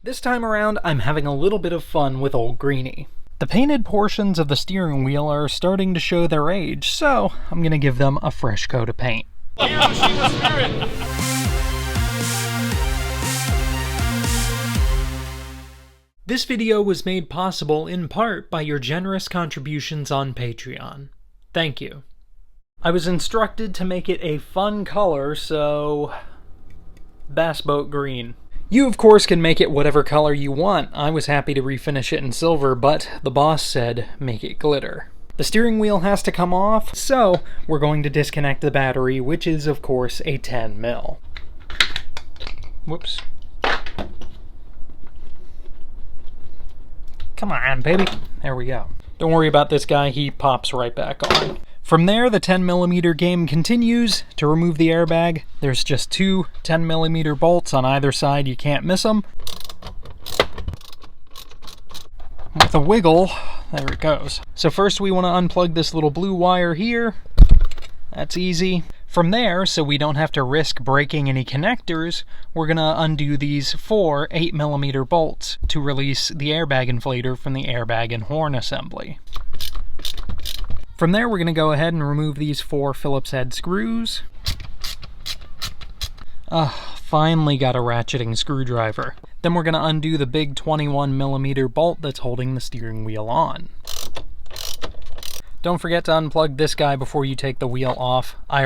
This time around, I'm having a little bit of fun with old Greenie. The painted portions of the steering wheel are starting to show their age, so I'm gonna give them a fresh coat of paint. This video was made possible in part by your generous contributions on Patreon. Thank you. I was instructed to make it a fun color, so bass boat green. You, of course, can make it whatever color you want. I was happy to refinish it in silver, but the boss said make it glitter. The steering wheel has to come off, so we're going to disconnect the battery, which is, of course, a 10 mil. Whoops. Come on, baby. There we go. Don't worry about this guy, he pops right back on. From there, the 10mm game continues. To remove the airbag, there's just two 10mm bolts on either side. You can't miss them. With a wiggle, there it goes. So first we want to unplug this little blue wire here. That's easy. From there, so we don't have to risk breaking any connectors, we're going to undo these four 8mm bolts to release the airbag inflator from the airbag and horn assembly. From there, we're going to go ahead and remove these four Phillips head screws. Finally got a ratcheting screwdriver. Then we're going to undo the big 21mm bolt that's holding the steering wheel on. Don't forget to unplug this guy before you take the wheel off. I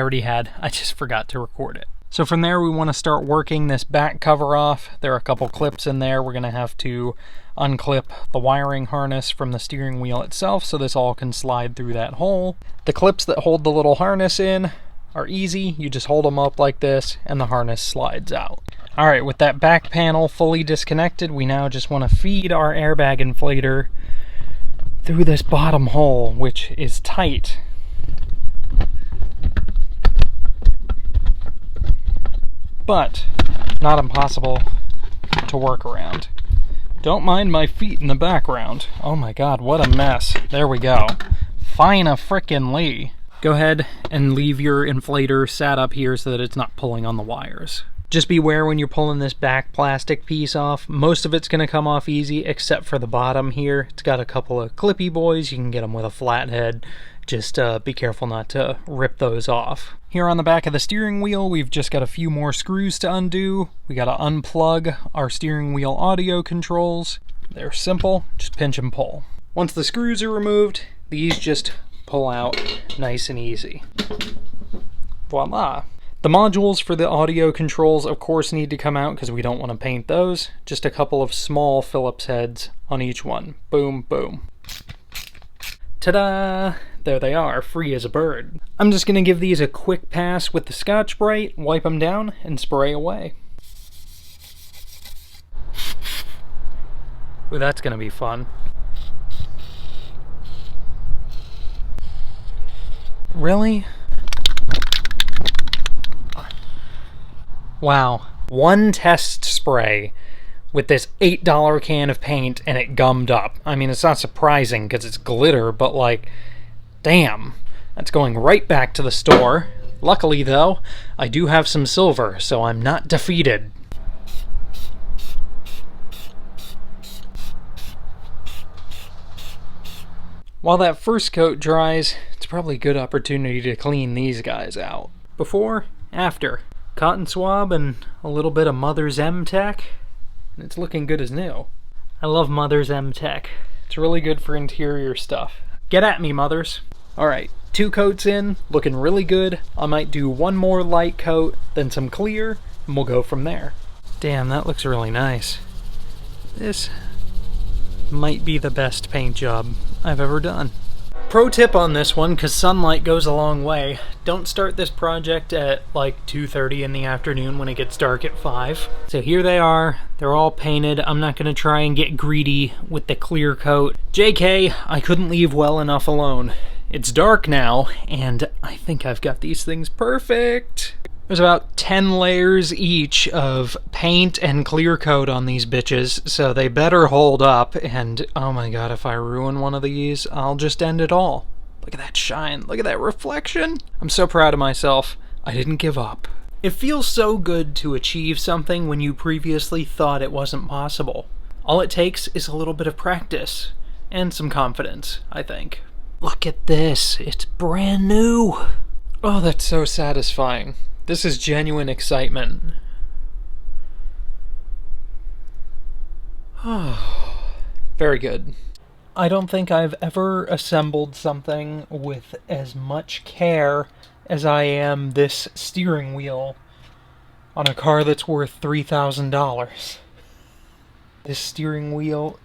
just forgot to record it. So from there, we want to start working this back cover off. There are a couple clips in there. We're going to have to unclip the wiring harness from the steering wheel itself so this all can slide through that hole. The clips that hold the little harness in are easy. You just hold them up like this and the harness slides out. Alright, with that back panel fully disconnected, we now just want to feed our airbag inflator through this bottom hole, which is tight. But not impossible to work around. Don't mind my feet in the background. Oh my god, what a mess. There we go. Fine-a-frickin-ly. Go ahead and leave your inflator sat up here so that it's not pulling on the wires. Just beware when you're pulling this back plastic piece off. Most of it's going to come off easy, except for the bottom here. It's got a couple of clippy boys. You can get them with a flathead. Just be careful not to rip those off. Here on the back of the steering wheel, we've just got a few more screws to undo. We got to unplug our steering wheel audio controls. They're simple, just pinch and pull. Once the screws are removed, these just pull out nice and easy. Voila! The modules for the audio controls, of course, need to come out because we don't want to paint those. Just a couple of small Phillips heads on each one. Boom, boom. Ta-da! There they are, free as a bird. I'm just going to give these a quick pass with the Scotch-Brite, wipe them down, and spray away. Ooh, that's going to be fun. Really? Wow. One test spray with this $8 can of paint and it gummed up. I mean, it's not surprising because it's glitter, but like, damn. That's going right back to the store. Luckily, though, I do have some silver, so I'm not defeated. While that first coat dries, it's probably a good opportunity to clean these guys out. Before, after. Cotton swab and a little bit of Mother's M-Tech, and it's looking good as new. I love Mother's M-Tech. It's really good for interior stuff. Get at me, Mothers. Alright, 2 coats in, looking really good. I might do one more light coat, then some clear, and we'll go from there. Damn, that looks really nice. This might be the best paint job I've ever done. Pro tip on this one, because sunlight goes a long way, don't start this project at like 2:30 in the afternoon when it gets dark at 5. So here they are, they're all painted. I'm not going to try and get greedy with the clear coat. JK, I couldn't leave well enough alone. It's dark now, and I think I've got these things perfect. There's about 10 layers each of paint and clear coat on these bitches, so they better hold up, and oh my god, if I ruin one of these, I'll just end it all. Look at that shine, look at that reflection. I'm so proud of myself. I didn't give up. It feels so good to achieve something when you previously thought it wasn't possible. All it takes is a little bit of practice and some confidence, I think. Look at this, it's brand new. Oh, that's so satisfying. This is genuine excitement. Oh, very good. I don't think I've ever assembled something with as much care as I am this steering wheel on a car that's worth $3,000. This steering wheel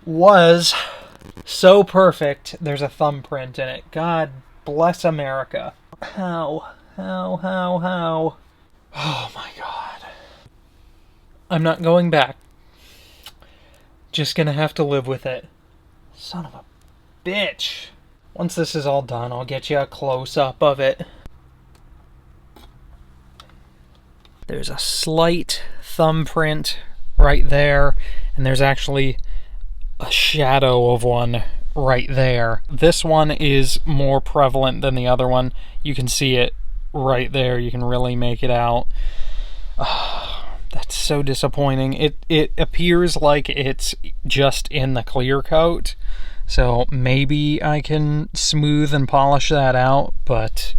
was so perfect, there's a thumbprint in it. God bless America. How? Oh my god. I'm not going back. Just gonna have to live with it. Son of a bitch. Once this is all done, I'll get you a close-up of it. There's a slight thumbprint right there, and there's actually a shadow of one right there. This one is more prevalent than the other one. You can see it right there. You can really make it out. That's so disappointing. It appears like it's just in the clear coat, so maybe I can smooth and polish that out, but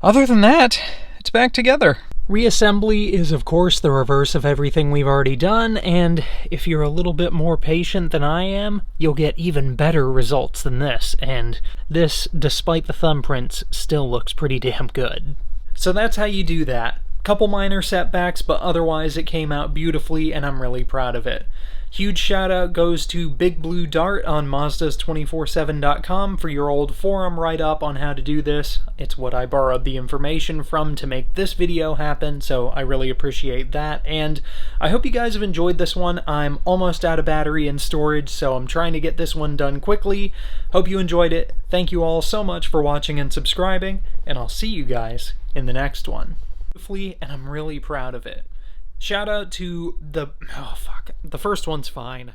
other than that, it's back together. Reassembly is, of course, the reverse of everything we've already done, and if you're a little bit more patient than I am, you'll get even better results than this, and this, despite the thumbprints, still looks pretty damn good. So that's how you do that. Couple minor setbacks, but otherwise it came out beautifully, and I'm really proud of it. Huge shout out goes to BigBlueDart on Mazdas247.com for your old forum write-up on how to do this. It's what I borrowed the information from to make this video happen, so I really appreciate that. And I hope you guys have enjoyed this one. I'm almost out of battery and storage, so I'm trying to get this one done quickly. Hope you enjoyed it. Thank you all so much for watching and subscribing, and I'll see you guys in the next one. And I'm really proud of it. Shout out to the... oh fuck, the first one's fine.